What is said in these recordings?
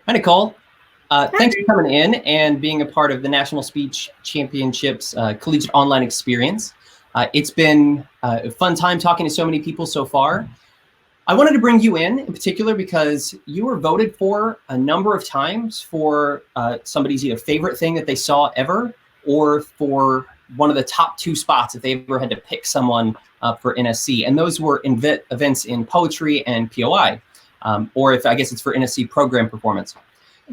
Hi, Nicole. Thanks Hi. for coming in and being a part of the National Speech Championships Collegiate Online Experience. It's been a fun time talking to so many people so far. I wanted to bring you in particular because you were voted for a number of times for somebody's either favorite thing that they saw ever or for one of the top two spots if they ever had to pick someone for NSC. And those were events in poetry and POI, or if I guess it's for NSC program performance.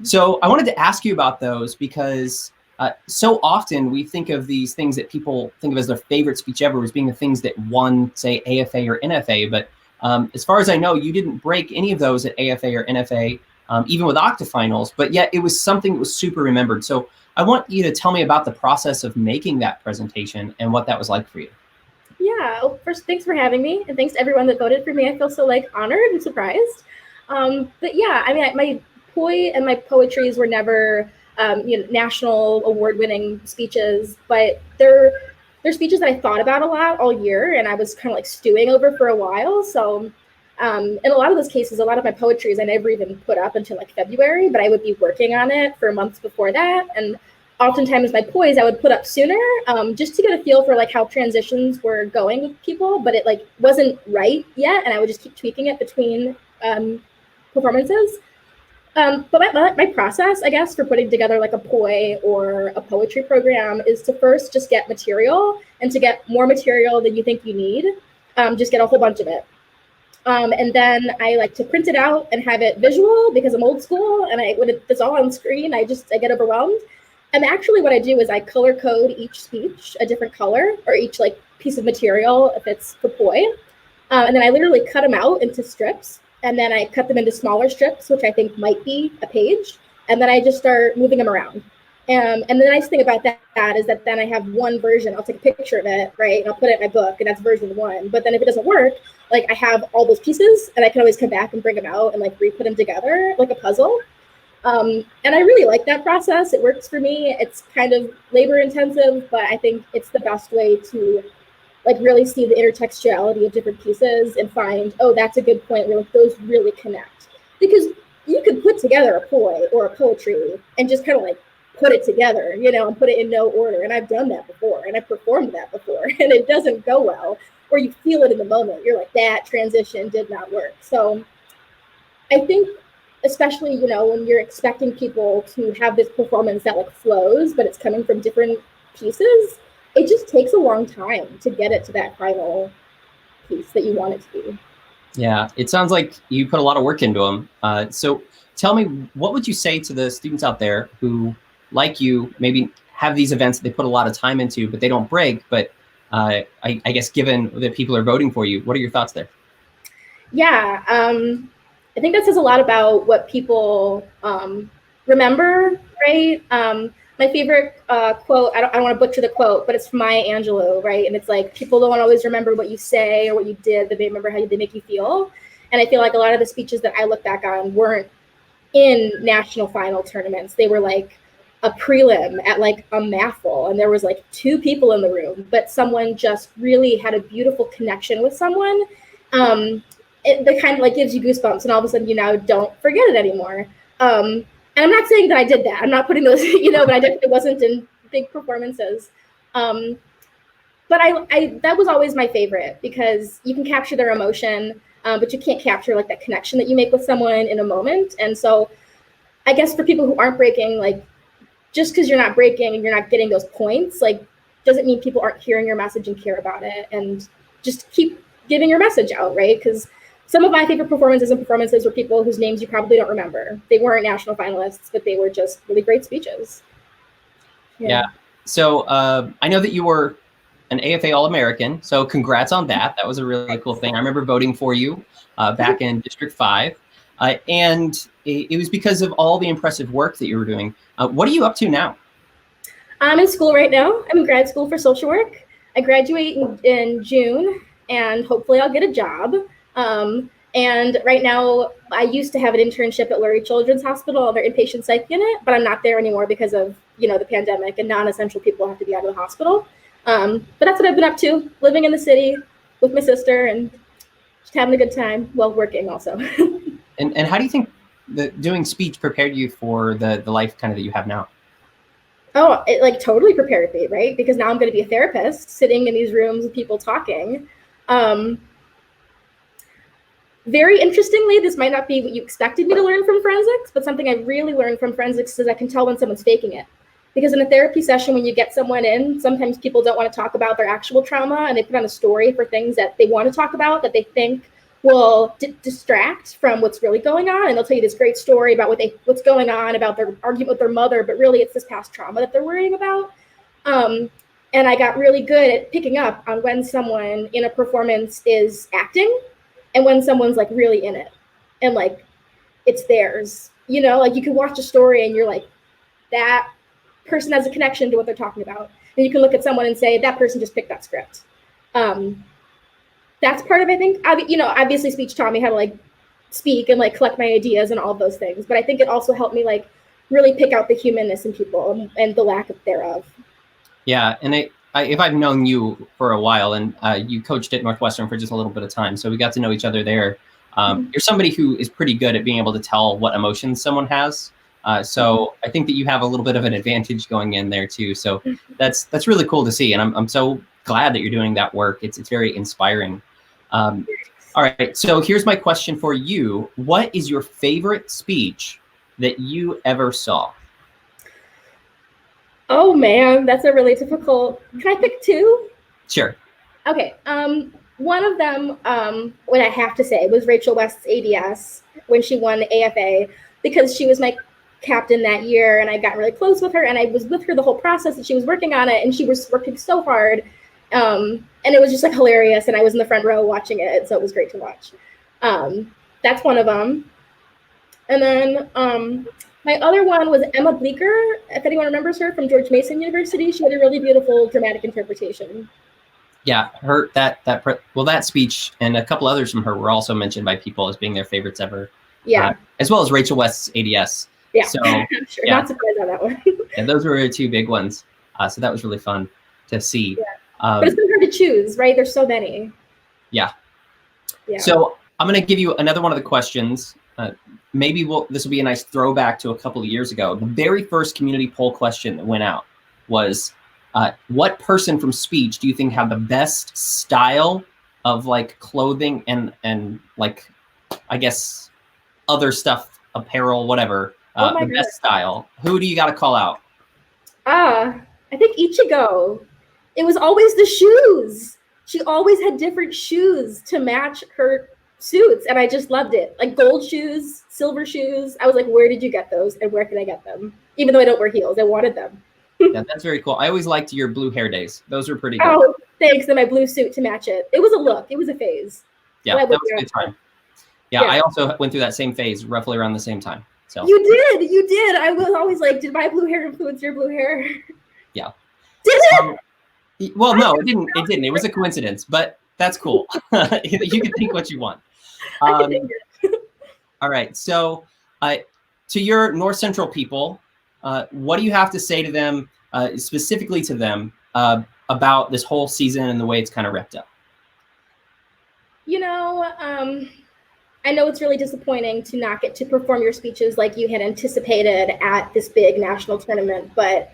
So I wanted to ask you about those because so often we think of these things that people think of as their favorite speech ever as being the things that won, say, AFA or NFA. But as far as I know, you didn't break any of those at AFA or NFA, even with octafinals, but yet it was something that was super remembered. So I want you to tell me about the process of making that presentation and what that was like for you. Yeah. Well, first, thanks for having me, and thanks to everyone that voted for me. I feel so honored and surprised. But yeah, I mean, my poi and my poetries were never national award-winning speeches, but they're speeches that I thought about a lot all year, and I was kind of stewing over for a while. So. In a lot of those cases, a lot of my poetries I never even put up until February, but I would be working on it for months before that. And oftentimes my poise I would put up sooner, just to get a feel for how transitions were going with people, but it wasn't right yet, and I would just keep tweaking it between performances. But my process, I guess, for putting together a poi or a poetry program is to first just get material, and to get more material than you think you need, just get a whole bunch of it. And then I like to print it out and have it visual because I'm old school, and when it's all on screen, I get overwhelmed. And actually what I do is I color code each speech a different color, or each piece of material if it's for poi. And then I literally cut them out into strips, and then I cut them into smaller strips, which I think might be a page. And then I just start moving them around. And the nice thing about that is that then I have one version. I'll take a picture of it, right? And I'll put it in my book, and that's version one. But then if it doesn't work, I have all those pieces, and I can always come back and bring them out and re-put them together like a puzzle. And I really like that process. It works for me. It's kind of labor intensive, but I think it's the best way to really see the intertextuality of different pieces and find, oh, that's a good point where those really connect. Because you could put together a poi or a poetry and just kind of put it together, and put it in no order. And I've done that before, and I've performed that before, and it doesn't go well, or you feel it in the moment. You're that transition did not work. So I think, especially, when you're expecting people to have this performance that flows, but it's coming from different pieces, it just takes a long time to get it to that final piece that you want it to be. Yeah, it sounds like you put a lot of work into them. So tell me, what would you say to the students out there who, like you, maybe have these events that they put a lot of time into, but they don't break? But I guess given that people are voting for you, what are your thoughts there? Yeah, I think that says a lot about what people remember, right? My favorite quote, I don't want to butcher the quote, but it's from Maya Angelou, right? And it's people don't always remember what you say or what you did, but they remember how they make you feel. And I feel like a lot of the speeches that I look back on weren't in national final tournaments. They were a prelim at a MAFL, and there was two people in the room, but someone just really had a beautiful connection with someone. It kind of gives you goosebumps, and all of a sudden you now don't forget it anymore. And I'm not saying that I did that. I'm not putting those, but I definitely wasn't in big performances. But I that was always my favorite, because you can capture their emotion, but you can't capture that connection that you make with someone in a moment. And so I guess for people who aren't breaking, just because you're not breaking and you're not getting those points, doesn't mean people aren't hearing your message and care about it. And just keep giving your message out, right? Because some of my favorite performances were people whose names you probably don't remember. They weren't national finalists, but they were just really great speeches. Yeah. So I know that you were an AFA All-American, so congrats on that. That was a really cool thing. I remember voting for you back in District 5, and it was because of all the impressive work that you were doing. What are you up to now? I'm in school right now. I'm in grad school for social work. I graduate in June, and hopefully I'll get a job. And right now, I used to have an internship at Lurie Children's Hospital, their inpatient psych unit, but I'm not there anymore because of the pandemic, and non-essential people have to be out of the hospital. But that's what I've been up to, living in the city with my sister and just having a good time while working also. And how do you think doing speech prepared you for the life kind of that you have now? Oh, it like totally prepared me, right? Because now I'm going to be a therapist sitting in these rooms with people talking. Very interestingly, this might not be what you expected me to learn from forensics, but something I really learned from forensics is I can tell when someone's faking it. Because in a therapy session, when you get someone in, sometimes people don't want to talk about their actual trauma, and they put on a story for things that they want to talk about that they think will distract from what's really going on. And they'll tell you this great story about what's going on, about their argument with their mother, but really it's this past trauma that they're worrying about. And I got really good at picking up on when someone in a performance is acting and when someone's like really in it and like it's theirs. You know, like you can watch a story and you're like, that person has a connection to what they're talking about. And you can look at someone and say, that person just picked that script. That's part of, I think, obviously speech taught me how to like speak and like collect my ideas and all of those things. But I think it also helped me like really pick out the humanness in people and the lack of thereof. Yeah. And if I've known you for a while, and you coached at Northwestern for just a little bit of time, so we got to know each other there. You're somebody who is pretty good at being able to tell what emotions someone has. So I think that you have a little bit of an advantage going in there too. So that's really cool to see. And I'm so glad that you're doing that work. It's very inspiring. All right. So here's my question for you. What is your favorite speech that you ever saw? Oh man, that's a really difficult. Can I pick two? Sure. Okay. One of them, what I have to say, was Rachel West's ADS when she won the AFA, because she was my captain that year and I got really close with her and I was with her the whole process and she was working on it and she was working so hard. And it was just like hilarious. And I was in the front row watching it. So it was great to watch. That's one of them. And then my other one was Emma Bleeker. If anyone remembers her, from George Mason University, she had a really beautiful dramatic interpretation. Yeah, that speech and a couple others from her were also mentioned by people as being their favorites ever. Yeah. As well as Rachel West's ADS. Yeah, so, I'm sure. Yeah. Not surprised on that one. And those were two big ones. So that was really fun to see. Yeah. But it's been hard to choose, right? There's so many. Yeah. So I'm going to give you another one of the questions. Maybe this will be a nice throwback to a couple of years ago. The very first community poll question that went out was, what person from speech do you think had the best style of like clothing and like, I guess, other stuff, apparel, whatever, the best style? Who do you got to call out? I think Ichigo. It was always the shoes. She always had different shoes to match her suits, and I just loved it. Like gold shoes, silver shoes. I was like, where did you get those, and where can I get them? Even though I don't wear heels, I wanted them. Yeah, that's very cool. I always liked your blue hair days. Those were pretty good. Oh, thanks. And my blue suit to match it. It was a look. It was a phase. Yeah, that was a good time. Yeah, I also went through that same phase roughly around the same time. So you did. I was always like, did my blue hair influence your blue hair? Yeah. Did it? Well, no, it didn't. It didn't. It was a coincidence, but that's cool. You can think what you want. All right. So, to your North Central people, what do you have to say to them, specifically to them, about this whole season and the way it's kind of wrapped up? I know it's really disappointing to not get to perform your speeches like you had anticipated at this big national tournament, but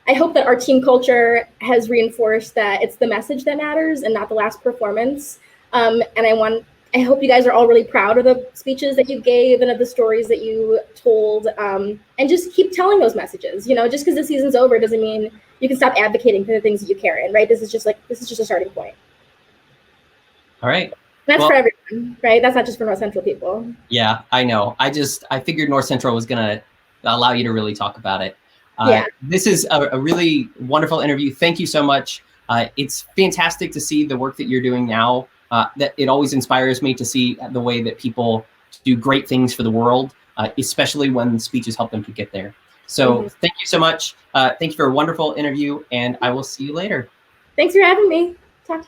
I hope that our team culture has reinforced that it's the message that matters and not the last performance. And I hope you guys are all really proud of the speeches that you gave and of the stories that you told, and just keep telling those messages. Just because the season's over doesn't mean you can stop advocating for the things that you care in, right? This is just a starting point. All right. That's for everyone, right? That's not just for North Central people. Yeah, I know. I figured North Central was going to allow you to really talk about it. This is a really wonderful interview. Thank you so much. It's fantastic to see the work that you're doing now. That it always inspires me to see the way that people do great things for the world, especially when speeches help them to get there. So thank you so much. Thank you for a wonderful interview, and I will see you later. Thanks for having me.